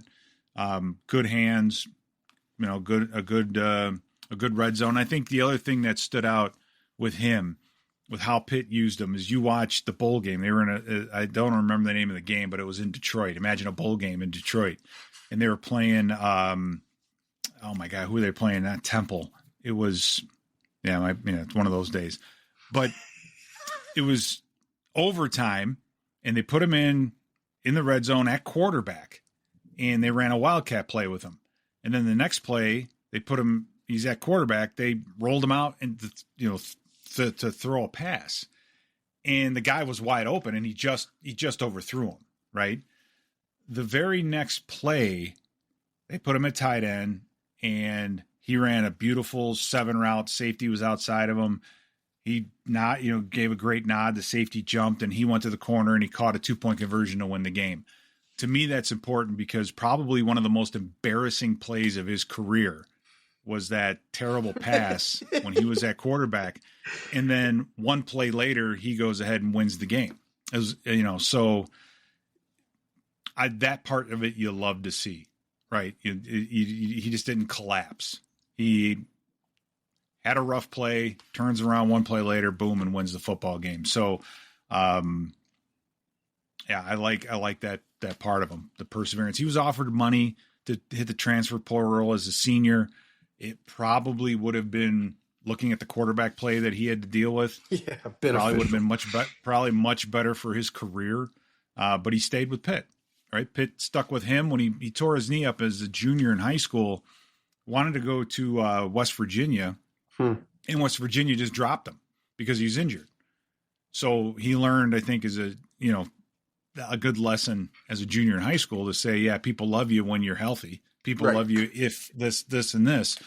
Good hands, a good red zone. I think the other thing that stood out with him, with how Pitt used him, is you watched the bowl game. They were I don't remember the name of the game, but it was in Detroit. Imagine a bowl game in Detroit. And they were playing, oh my God, who were they playing? Not Temple. It was, it's one of those days. But it was overtime, and they put him in the red zone at quarterback, and they ran a wildcat play with him. And then the next play, they put him, he's at quarterback, they rolled him out and to throw a pass. And the guy was wide open, and he just overthrew him, right? The very next play, they put him at tight end, and he ran a beautiful 7 route. Safety was outside of him. He gave a great nod. The safety jumped, and he went to the corner, and he caught a 2-point conversion to win the game. To me, that's important, because probably one of the most embarrassing plays of his career was that terrible pass when he was at quarterback. And then one play later, he goes ahead and wins the game. That part of it you love to see, right? He just didn't collapse. He had a rough play, turns around one play later, boom, and wins the football game. So, I like that part of him, the perseverance. He was offered money hit the transfer portal as a senior, it probably would have been, looking at the quarterback play that he had to deal with, probably would have been much better for his career. But he stayed with Pitt, right? Pitt stuck with him when he tore his knee up as a junior in high school, wanted to go to West Virginia, and West Virginia just dropped him because he's injured. So he learned, I think, as a good lesson as a junior in high school to say, yeah, people love you when you're healthy. People love you if this, and this.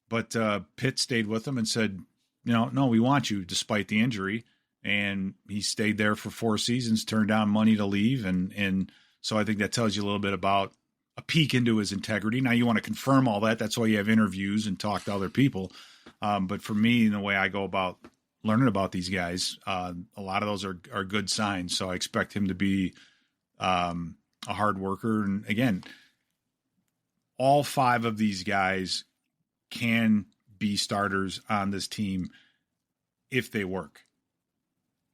But Pitt stayed with him and said, no, we want you despite the injury. And he stayed there for 4 seasons, turned down money to leave. And so I think that tells you a little bit about a peek into his integrity. Now you want to confirm all that. That's why you have interviews and talk to other people. But for me, in the way I go about learning about these guys, a lot of those are good signs. So I expect him to be a hard worker. And again, all 5 of these guys can be starters on this team if they work.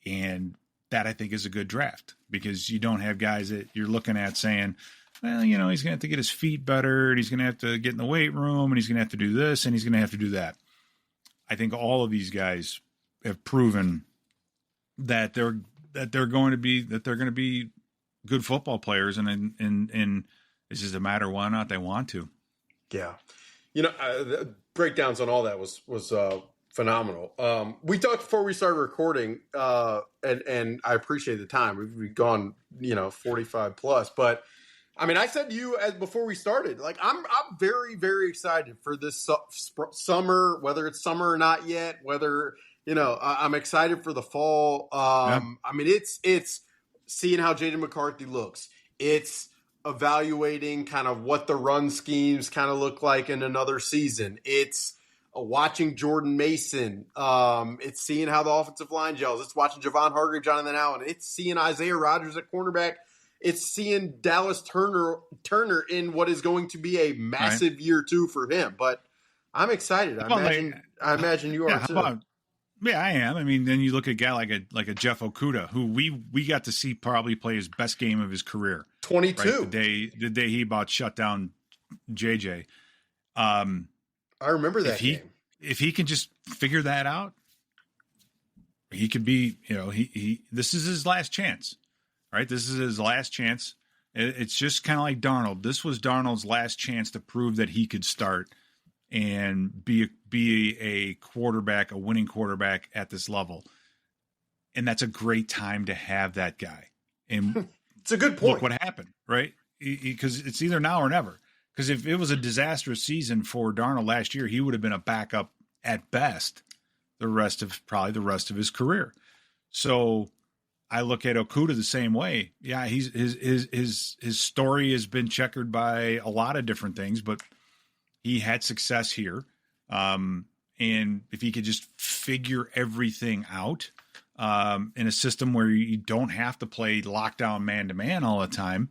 And that, I think, is a good draft, because you don't have guys that you're looking at saying, well, he's going to have to get his feet better, and he's going to have to get in the weight room, and he's going to have to do this, and he's going to have to do that. I think all of these guys have proven that they're going to be good football players, and it's just a matter of whether or not they want to. Yeah. The breakdowns on all that was phenomenal. We talked before we started recording, and I appreciate the time. We've gone, 45 plus, but I mean, I said to you before we started, like, I'm very, very excited for this summer, whether it's summer or not yet, whether, I'm excited for the fall. I mean, it's seeing how Jaden McCarthy looks. It's evaluating kind of what the run schemes kind of look like in another season. It's watching Jordan Mason. It's seeing how the offensive line gels. It's watching Javon Hargrave, Jonathan Allen. It's seeing Isaiah Rodgers at cornerback. It's seeing Dallas Turner in what is going to be a massive year 2 for him. But I'm excited. I imagine you are too. Yeah, I am. I mean, then you look at a guy like a Jeff Okudah, who we got to see probably play his best game of his career. 22. Right? The day he about shut down JJ. I remember that game. If he can just figure that out, he could be, this is his last chance, right? This is his last chance. It's just kind of like Darnold. This was Darnold's last chance to prove that he could start and be a quarterback, a winning quarterback at this level. And that's a great time to have that guy. And it's a good point. Look what happened, right? Because it's either now or never. Because if it was a disastrous season for Darnold last year, he would have been a backup at best the rest of his career. So I look at Okudah the same way. Yeah, his story has been checkered by a lot of different things, but he had success here. And if he could just figure everything out in a system where you don't have to play lockdown man-to-man all the time,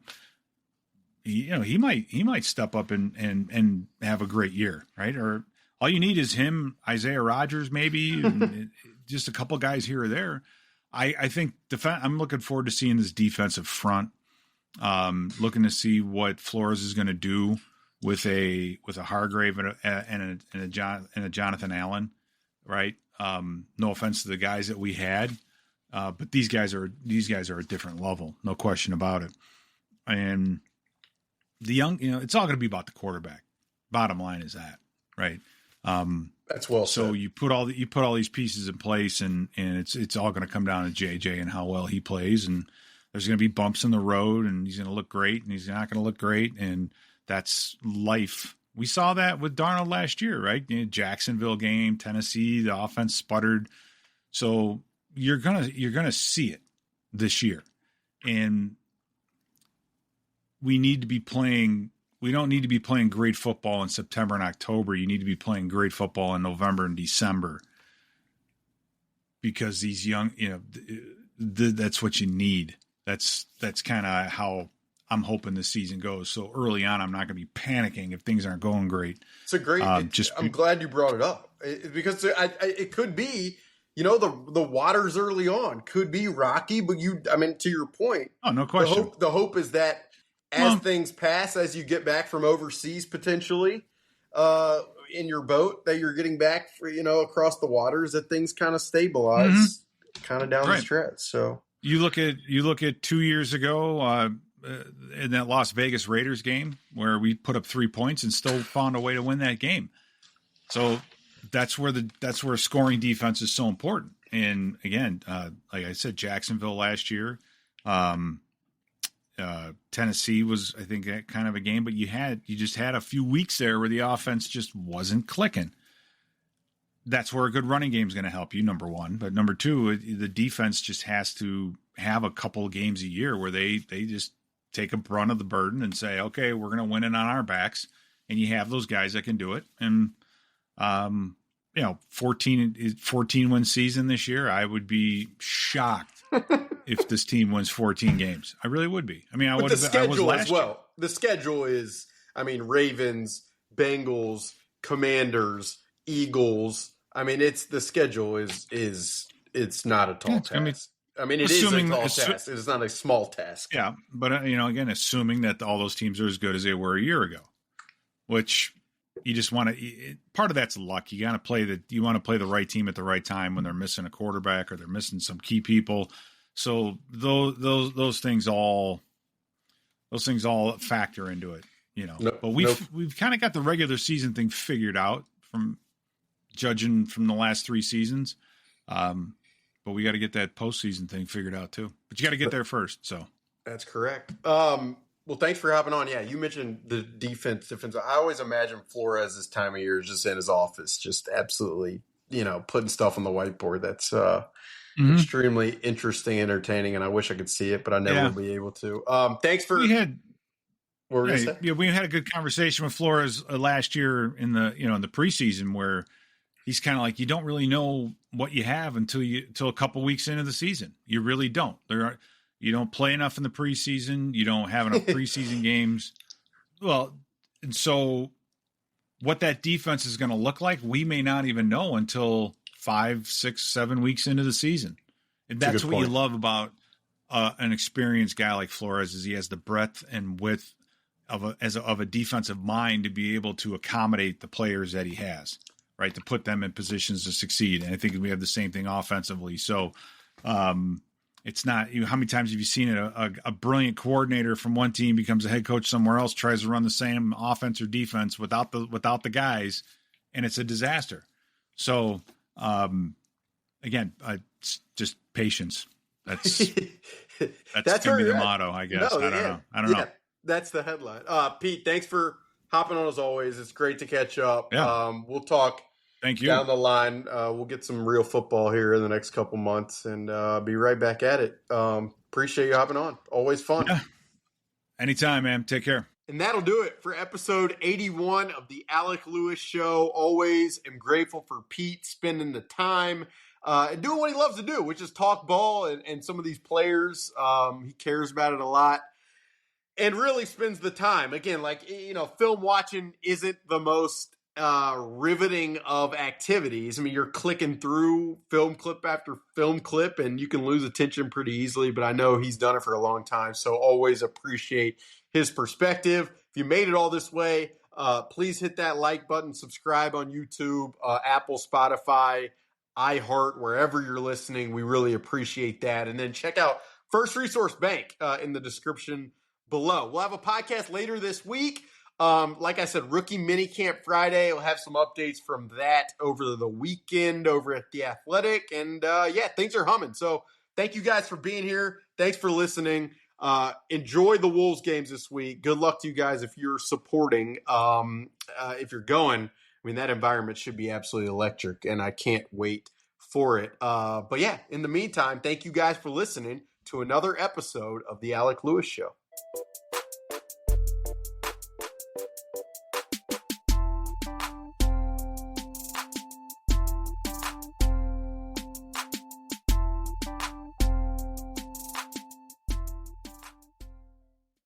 he might step up and have a great year, right? Or all you need is him, Isaiah Rodgers, maybe, and just a couple guys here or there. I think I'm looking forward to seeing this defensive front. Looking to see what Flores is going to do with a Hargrave and a Jonathan Allen, right? No offense to the guys that we had, but these guys are a different level, no question about it. And the young, it's all going to be about the quarterback. Bottom line is that, right? That's well said. So you put all these pieces in place, and it's all going to come down to JJ and how well he plays. And there's going to be bumps in the road, and he's going to look great, and he's not going to look great, and that's life. We saw that with Darnold last year, right? Jacksonville game, Tennessee, the offense sputtered. So you're gonna see it this year, and we need to be playing. We don't need to be playing great football in September and October. You need to be playing great football in November and December, because these young, that's what you need. That's kind of how I'm hoping this season goes. So early on, I'm not going to be panicking if things aren't going great. It's a great. I'm glad you brought it up, because it could be, the waters early on could be rocky, but to your point. Oh, no question. The hope is that as things pass, as you get back from overseas potentially, in your boat that you're getting back for, across the waters, that things kind of stabilize kind of down the stretch. So you look at 2 years ago, in that Las Vegas Raiders game where we put up 3 points and still found a way to win that game. So that's where scoring defense is so important. And again, like I said, Jacksonville last year, Tennessee was, I think, kind of a game, but you just had a few weeks there where the offense just wasn't clicking. That's where a good running game is going to help you, number one. But number two, the defense just has to have a couple of games a year where they just take a brunt of the burden and say, okay, we're going to win it on our backs. And you have those guys that can do it. And, 14 win season this year, I would be shocked if this team wins 14 games. I really would be. I mean, I would have. I was last as well. Year. The schedule is, Ravens, Bengals, Commanders, Eagles. I mean, the schedule is it's not a tall task. It is a tall task. It's not a small task. Yeah, but again, assuming that all those teams are as good as they were a year ago, which you just want to. Part of that's luck. You want to play the right team at the right time when they're missing a quarterback or they're missing some key people. So those things all factor into it, But we've kind of got the regular season thing figured out from judging from the last 3 seasons. But we got to get that postseason thing figured out too. But you got to get there first. So that's correct. Well, thanks for hopping on. Yeah, you mentioned the defense. I always imagine Flores this time of year is just in his office, just absolutely, putting stuff on the whiteboard. That's extremely interesting, entertaining, and I wish I could see it, but I never will be able to. Thanks for. We had a good conversation with Flores last year in the in the preseason where he's kind of like, you don't really know what you have until a couple weeks into the season. You really don't. You don't play enough in the preseason. You don't have enough preseason games. Well, and so what that defense is going to look like, we may not even know until 5, 6, 7 weeks into the season. And that's what you love about an experienced guy like Flores is he has the breadth and width of a defensive mind to be able to accommodate the players that he has, right? To put them in positions to succeed. And I think we have the same thing offensively. So, it's not, how many times have you seen it? A brilliant coordinator from one team becomes a head coach somewhere else, tries to run the same offense or defense without the guys, and it's a disaster. So, again, it's just patience. That's gonna be the motto, I guess. I don't know. That's the headline. Pete, thanks for hopping on as always. It's great to catch up. Yeah. We'll talk. Thank you. Down the line, we'll get some real football here in the next couple months and be right back at it. Appreciate you hopping on. Always fun. Yeah. Anytime, man. Take care. And that'll do it for episode 81 of the Alec Lewis Show. Always am grateful for Pete spending the time and doing what he loves to do, which is talk ball and some of these players. He cares about it a lot and really spends the time. Again, film watching isn't the most riveting of activities. You're clicking through film clip after film clip and you can lose attention pretty easily, but I know he's done it for a long time. So always appreciate his perspective. If you made it all this way, please hit that like button, subscribe on YouTube, Apple, Spotify, iHeart, wherever you're listening. We really appreciate that. And then check out First Resource Bank in the description below. We'll have a podcast later this week. Like I said, Rookie Minicamp Friday. We'll have some updates from that over the weekend over at The Athletic. And, things are humming. So thank you guys for being here. Thanks for listening. Enjoy the Wolves games this week. Good luck to you guys if you're supporting. If you're going, that environment should be absolutely electric, and I can't wait for it. In the meantime, thank you guys for listening to another episode of The Alec Lewis Show.